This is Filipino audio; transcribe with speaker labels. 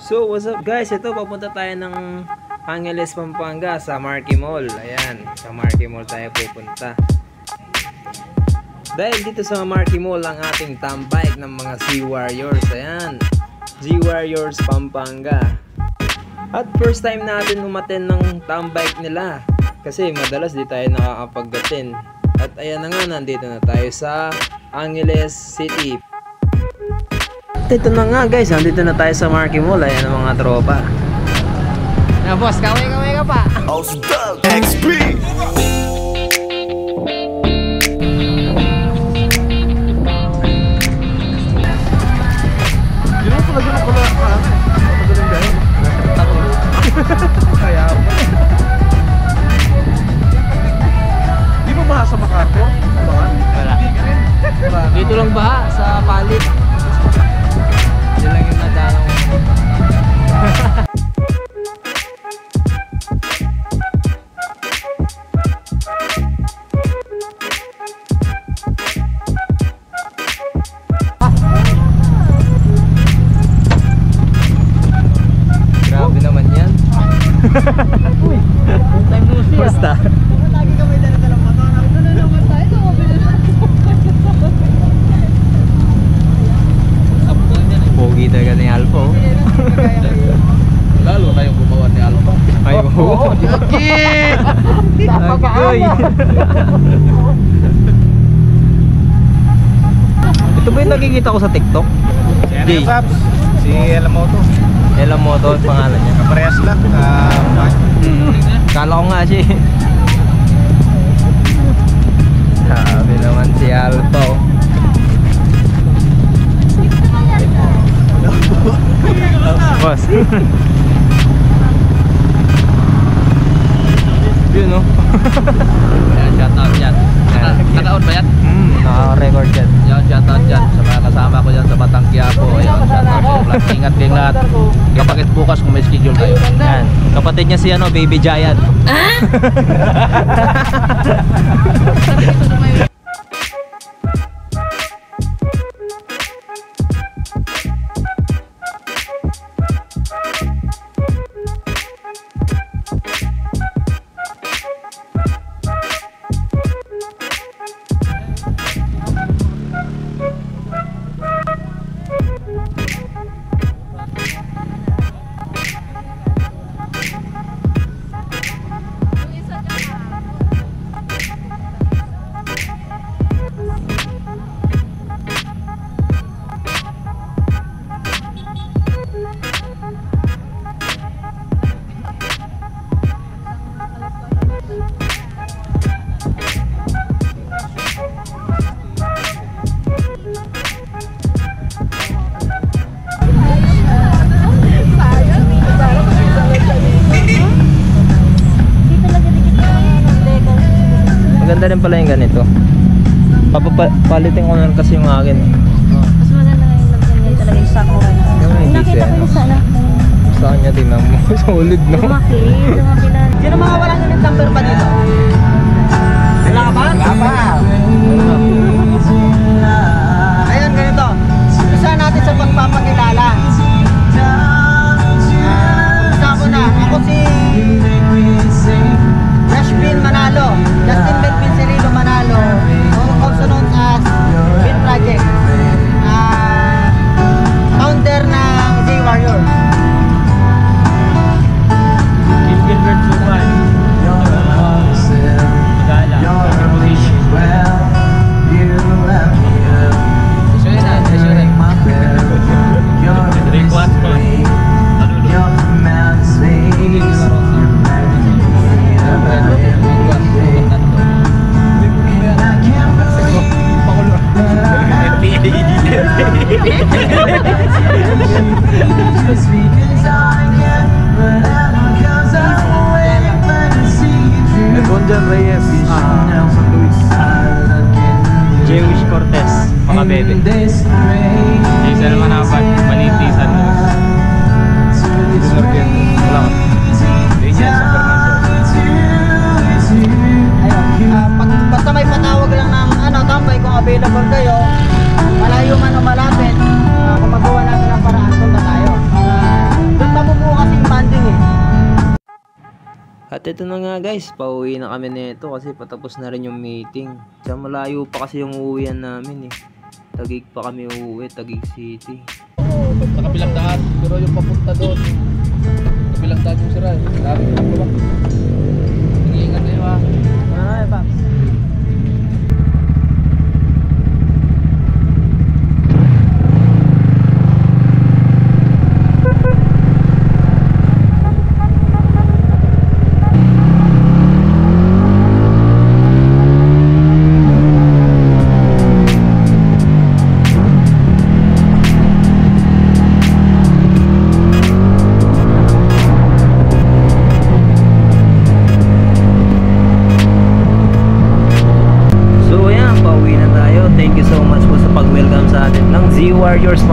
Speaker 1: So what's up guys, ito papunta tayo ng Angeles, Pampanga sa Marquee Mall. Ayan, sa Marquee Mall tayo pupunta. Dahil dito sa Marquee Mall ang ating tambike ng mga Z-Warriors. Ayan, Z-Warriors Pampanga. At first time natin umaten ng tambike nila kasi madalas di tayo nakakapagdating. At ayan na nga, nandito na tayo sa Angeles City. Ito na nga guys, nandito na tayo sa Marquee Mall. Ayan ang mga tropa. Na boss, kaway ka pa.
Speaker 2: Ausdal XP. Yun pala dyan ako lang pa. Madaling dahil. Kaya po. Di ba baha sa MacArthur?
Speaker 1: Wala. Dito lang ba sa palit? Dito lang yung nadalaw. Grabe naman yan. Uy, time no see. Basta.
Speaker 3: Lagi kami dala-dalang motor. Ito na naman tayo.
Speaker 1: Pogi talaga ni Alpha.
Speaker 2: Lalo na yung gumawa ni Alpha.
Speaker 1: Ay, oo. Agoy. Ito ba yung nakikita ko sa TikTok?
Speaker 2: Si si Elamoto.
Speaker 1: Elamoto ang pangalan niya.
Speaker 2: Kaparehas lang.
Speaker 1: Kala ko nga siya. Sabi naman si Alpha. Boss. Yun no?
Speaker 4: Shoutout dyan. Naka-on ba yan?
Speaker 1: Naka-record yan.
Speaker 4: Yan, shoutout dyan. Sa mga kasama ko dyan sa Batang Quiapo. Yan, shoutout sa lahat. Ingat din lahat. Kapagit bukas kung may schedule kayo.
Speaker 1: Yan. Kapatid niya si ano, Baby Giant. Maganda rin pala yung ganito. Papalitin ko na kasi yung akin.
Speaker 3: Mas maganda ngayon lang talaga yung sakura. Nakita ko yung sana.
Speaker 1: Sa kanya tingnan mo. Solid no?
Speaker 3: Lumaki na. Sino mga walang unit number pa dito? Wala ka pa? Wala pa. Ayun, ganito. Isa natin sa pagpapakilala. Sabi na, ako si Rashbin Manalo. Justin Benvin Cirilo Manalo. Also known as Bin Project. Founder ng Z-Warrior.
Speaker 1: Gilbert Suman. Gala. At ito na nga guys, pauwi na kami nito kasi patapos na rin yung meeting. Tsaka malayo pa kasi yung uuwian namin eh. Taguig pa kami uuwi, Taguig City.
Speaker 4: Sa kabilang daan, pero yung papunta doon, kabilang daan yung sira. Sabi ko ba? Ingat kayo ha.
Speaker 3: Ay, Paps.
Speaker 1: Thank you so much po sa pag-welcome sa atin ng Z Warriors